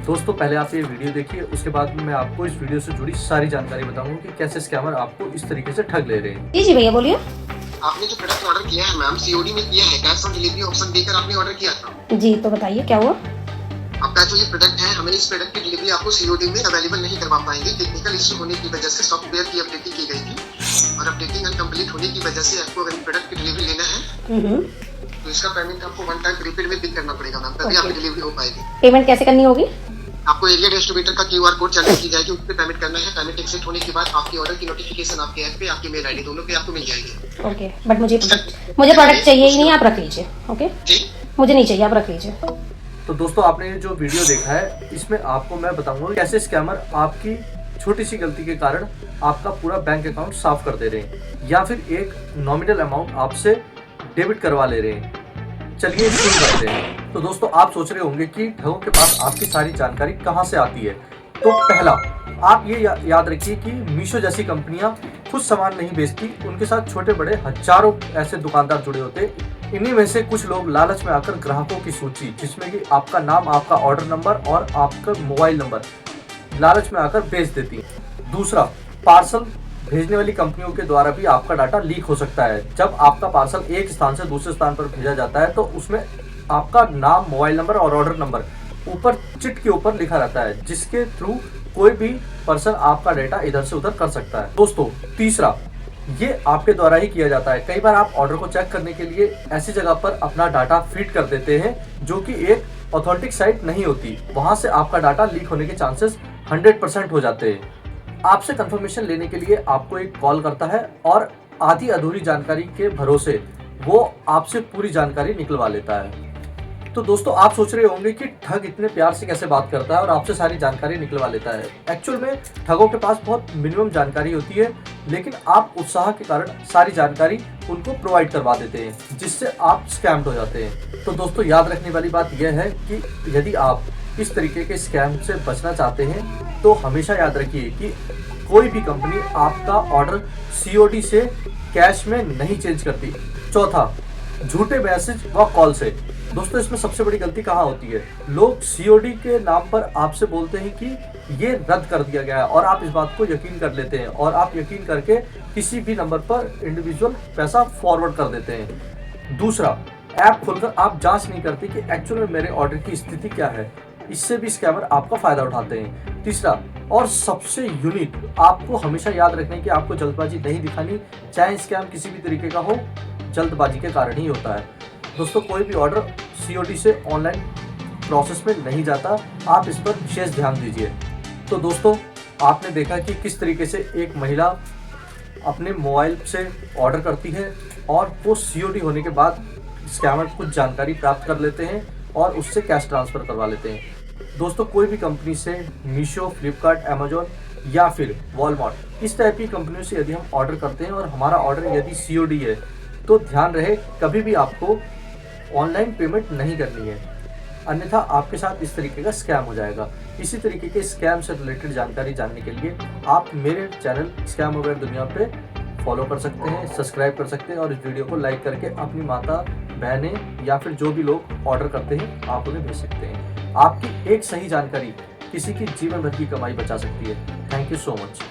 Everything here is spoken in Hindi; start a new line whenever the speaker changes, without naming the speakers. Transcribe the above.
दोस्तों पहले आप ये वीडियो देखिए, उसके बाद मैं आपको इस वीडियो से जुड़ी सारी जानकारी बताऊंगा कि कैसे स्कैमर आपको इस तरीके से ठग ले रहे हैं।
जी भैया बोलिए।
आपने जो प्रोडक्ट ऑर्डर किया है मैम, सीओडी में किया है, कैश ऑन डिलीवरी ऑप्शन देकर आपने ऑर्डर किया था।
जी तो बताइए क्या हुआ।
आपका जो ये प्रोडक्ट है, हमें इस प्रोडक्ट की डिलीवरी आपको सीओडी में अवेलेबल नहीं करवा पाएंगे। टेक्निकल इश्यू होने की वजह से सॉफ्टवेयर की अपडेटिंग की गई थी और अपडेटिंग अनकम्प्लीट होने की वजह से आपको अगर प्रोडक्ट की डिलीवरी लेना है तो इसका पेमेंट आपको वन टाइम प्रीपेड में पिक करना पड़ेगा मैम, तभी आपकी डिलीवरी हो पाएगी।
पेमेंट कैसे करनी होगी।
आपको एरिया डिस्ट्रीब्यूटर का क्यूआर कोड जनरेट की जाएगी, उस पर पेमेंट करना है। पेमेंट एक्सेप्ट होने के बाद आपकी ऑर्डर की नोटिफिकेशन आपके ऐप पे, आपकी मेल आईडी दोनों पे आपको मिल जाएगी।
ओके बट मुझे प्रोडक्ट चाहिए ही नहीं, आप रख लीजिए। ओके
जी
मुझे नहीं चाहिए, आप रख लीजिए।
तो दोस्तों आपने जो वीडियो देखा है, इसमें आपको मैं बताऊंगा कैसे स्कैमर आपकी छोटी सी गलती के कारण आपका पूरा बैंक अकाउंट साफ कर दे रहे हैं या फिर एक नॉमिनल अमाउंट आपसे डेबिट करवा ले रहे हैं। चलिए शुरू करते हैं। तो दोस्तों आप सोच रहे होंगे कि ठगों के पास आपकी सारी जानकारी कहां से आती है। तो पहला आप ये याद रखिए कि मीशो जैसी कंपनियां खुद सामान नहीं बेचती, उनके साथ छोटे बड़े हजारों ऐसे दुकानदार जुड़े होते हैं। इन्हीं में से कुछ लोग लालच में आकर ग्राहकों की सूची, जिसमें कि आपका नाम, आपका ऑर्डर नंबर और आपका मोबाइल नंबर, लालच में आकर बेच देती है। दूसरा, पार्सल भेजने वाली कंपनियों के द्वारा भी आपका डाटा लीक हो सकता है। जब आपका पार्सल एक स्थान से दूसरे स्थान पर भेजा जाता है तो उसमें आपका नाम, मोबाइल नंबर और ऑर्डर नंबर ऊपर चिट के ऊपर लिखा रहता है, जिसके थ्रू कोई भी पर्सन आपका डाटा इधर से उधर कर सकता है। दोस्तों तीसरा, ये आपके द्वारा ही किया जाता है। कई बार आप ऑर्डर को चेक करने के लिए ऐसी जगह पर अपना डाटा फीड कर देते हैं जो कि एक ऑथेंटिक साइट नहीं होती, वहां से आपका डाटा लीक होने के चांसेस 100% हो जाते हैं। आपसे कंफर्मेशन लेने के लिए आपको एक कॉल करता है और आधी अधूरी जानकारी के भरोसे वो आपसे पूरी जानकारी निकलवा लेता है। तो दोस्तों आप सोच रहे होंगे कि ठग इतने प्यार से कैसे बात करता है और आपसे सारी जानकारी निकलवा लेता है। एक्चुअल में ठगों के पास बहुत मिनिमम जानकारी होती है, लेकिन आप उत्साह के कारण सारी जानकारी उनको प्रोवाइड करवा देते हैं, जिससे आप स्कैम्ड हो जाते हैं। तो दोस्तों याद रखने वाली बात यह है कि यदि आप इस तरीके के स्कैम से बचना चाहते हैं तो हमेशा याद रखिए कि कोई भी कंपनी आपका ऑर्डर सीओडी से कैश में नहीं चेंज करती। चौथा, झूठे मैसेज व कॉल से। दोस्तों इसमें सबसे बड़ी गलती कहाँ होती है, लोग सीओडी के नाम पर आपसे बोलते हैं कि ये रद्द कर दिया गया है और आप इस बात को यकीन कर लेते हैं और आप यकीन करके किसी भी नंबर पर इंडिविजुअल पैसा फॉरवर्ड कर देते हैं। दूसरा, ऐप खोलकर आप जांच नहीं करते कि एक्चुअल में मेरे ऑर्डर की स्थिति क्या है, इससे भी स्कैमर आपका फायदा उठाते हैं। तीसरा और सबसे यूनिक, आपको हमेशा याद रखना है कि आपको जल्दबाजी नहीं दिखानी, चाहे स्कैम किसी भी तरीके का हो, जल्दबाजी के कारण ही होता है। दोस्तों कोई भी ऑर्डर सीओडी से ऑनलाइन प्रोसेस में नहीं जाता, आप इस पर विशेष ध्यान दीजिए। तो दोस्तों आपने देखा कि किस तरीके से एक महिला अपने मोबाइल से ऑर्डर करती है और वो सीओडी होने के बाद स्कैमर कुछ जानकारी प्राप्त कर लेते हैं और उससे कैश ट्रांसफ़र करवा लेते हैं। दोस्तों कोई भी कंपनी से, मीशो, फ्लिपकार्ट, अमेजोन या फिर वॉलमार्ट, इस टाइप की कंपनियों से यदि हम ऑर्डर करते हैं और हमारा ऑर्डर यदि सीओडी है तो ध्यान रहे कभी भी आपको ऑनलाइन पेमेंट नहीं करनी है, अन्यथा आपके साथ इस तरीके का स्कैम हो जाएगा। इसी तरीके के स्कैम से रिलेटेड जानकारी जानने के लिए आप मेरे चैनल स्कैम अवेयर दुनिया पे फॉलो कर सकते हैं, सब्सक्राइब कर सकते हैं और इस वीडियो को लाइक करके अपनी माता, बहनें या फिर जो भी लोग ऑर्डर करते हैं आप उन्हें भेज सकते हैं। आपकी एक सही जानकारी किसी की जीवन भर की कमाई बचा सकती है। Thank you so much.